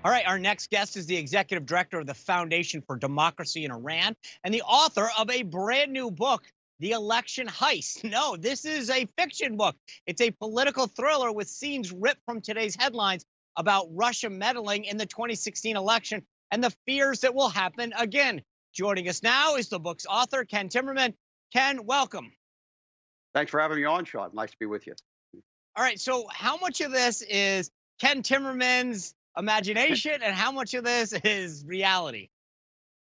All right, our next guest is the executive director of the Foundation for Democracy in Iran and the author of a brand new book, The Election Heist. No, this is a fiction book. It's a political thriller with scenes ripped from today's headlines about Russia meddling in the 2016 election and the fears that will happen again. Joining us now is the book's author, Ken Timmerman. Ken, welcome. Thanks for having me on, Sean. Nice to be with you. All right, so how much of this is Ken Timmerman's imagination and how much of this is reality?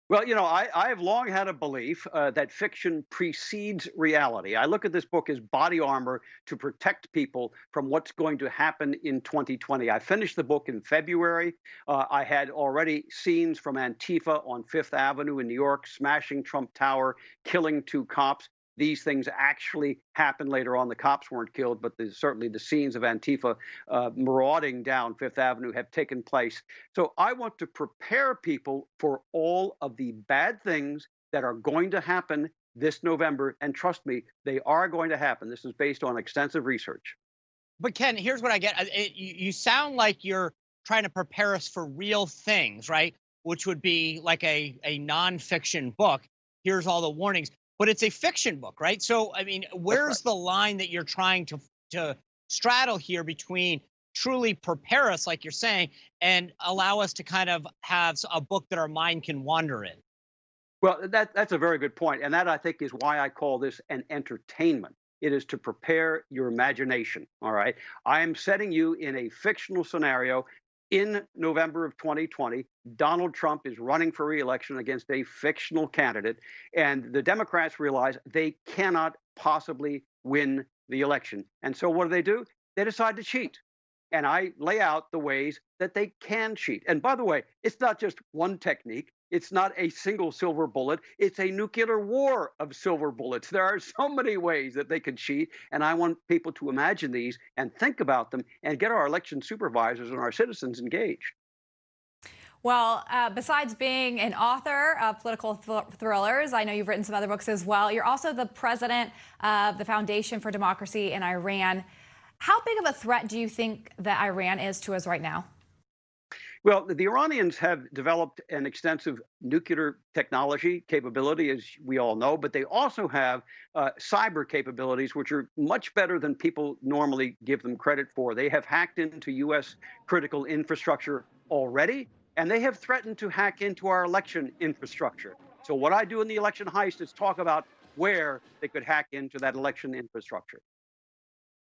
Well, I have long had a belief that fiction precedes reality. I look at this book as body armor to protect people from what's going to happen in 2020. I finished the book in February. I had already scenes from Antifa on Fifth Avenue in New York, smashing Trump Tower, killing 2 cops. These things actually happened later on. The cops weren't killed, but certainly the scenes of Antifa marauding down Fifth Avenue have taken place. So I want to prepare people for all of the bad things that are going to happen this November. And trust me, they are going to happen. This is based on extensive research. But Ken, here's what I get. You sound like you're trying to prepare us for real things, right? Which would be like a nonfiction book. Here's all the warnings. But it's a fiction book, right? So, I mean, where's the line that you're trying to straddle here between truly prepare us, like you're saying, and allow us to kind of have a book that our mind can wander in? Well, that's a very good point. And that, I think, is why I call this an entertainment. It is to prepare your imagination, all right? I am setting you in a fictional scenario. In November of 2020, Donald Trump is running for re-election against a fictional candidate, and the Democrats realize they cannot possibly win the election. And so what do? They decide to cheat. And I lay out the ways that they can cheat. And by the way, it's not just one technique. It's not a single silver bullet. It's a nuclear war of silver bullets. There are so many ways that they could cheat. And I want people to imagine these and think about them and get our election supervisors and our citizens engaged. Well, besides being an author of political thrillers, I know you've written some other books as well. You're also the president of the Foundation for Democracy in Iran. How big of a threat do you think that Iran is to us right now? Well, the Iranians have developed an extensive nuclear technology capability, as we all know, but they also have cyber capabilities, which are much better than people normally give them credit for. They have hacked into U.S. critical infrastructure already, and they have threatened to hack into our election infrastructure. So what I do in the election heist is talk about where they could hack into that election infrastructure.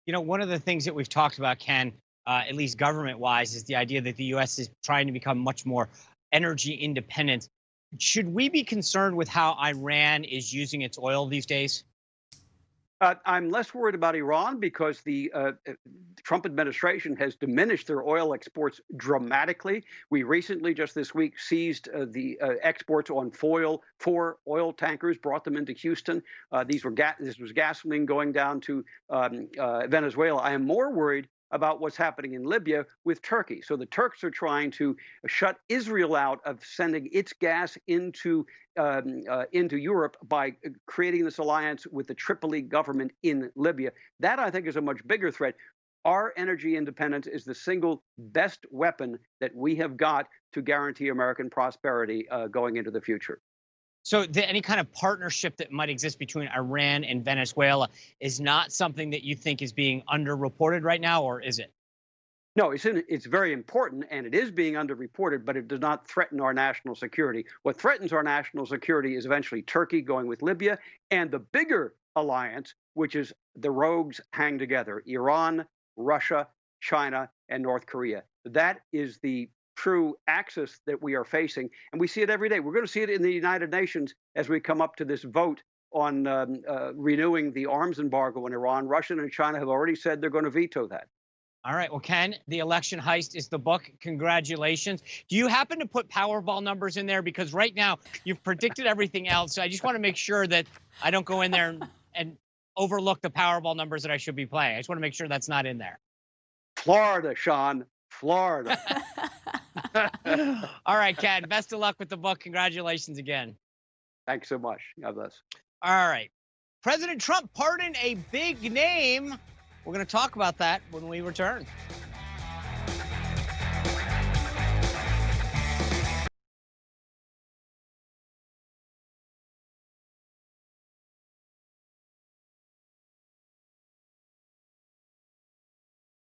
You know, one of the things that we've talked about, Ken, at least government-wise, is the idea that the U.S. is trying to become much more energy independent. Should we be concerned with how Iran is using its oil these days? I'm less worried about Iran because the Trump administration has diminished their oil exports dramatically. We recently, just this week, seized the exports on foil 4 oil tankers, brought them into Houston. This was gasoline going down to Venezuela. I am more worried about what's happening in Libya with Turkey. So the Turks are trying to shut Israel out of sending its gas into Europe by creating this alliance with the Tripoli government in Libya. That, I think, is a much bigger threat. Our energy independence is the single best weapon that we have got to guarantee American prosperity going into the future. So any kind of partnership that might exist between Iran and Venezuela is not something that you think is being underreported right now, or is it? No, it's very important, and it is being underreported, but it does not threaten our national security. What threatens our national security is eventually Turkey going with Libya, and the bigger alliance, which is the rogues hang together: Iran, Russia, China, and North Korea. That is the true axis that we are facing, and we see it every day. We're going to see it in the United Nations as we come up to this vote on renewing the arms embargo on Iran. Russia and China have already said they're going to veto that. All right. Well, Ken, The Election Heist is the book. Congratulations. Do you happen to put Powerball numbers in there? Because right now you've predicted everything else. So I just want to make sure that I don't go in there and overlook the Powerball numbers that I should be playing. I just want to make sure that's not in there. Florida, Sean. Florida. All right, Ken. Best of luck with the book. Congratulations again. Thanks so much. God bless. All right. President Trump pardoned a big name. We're going to talk about that when we return.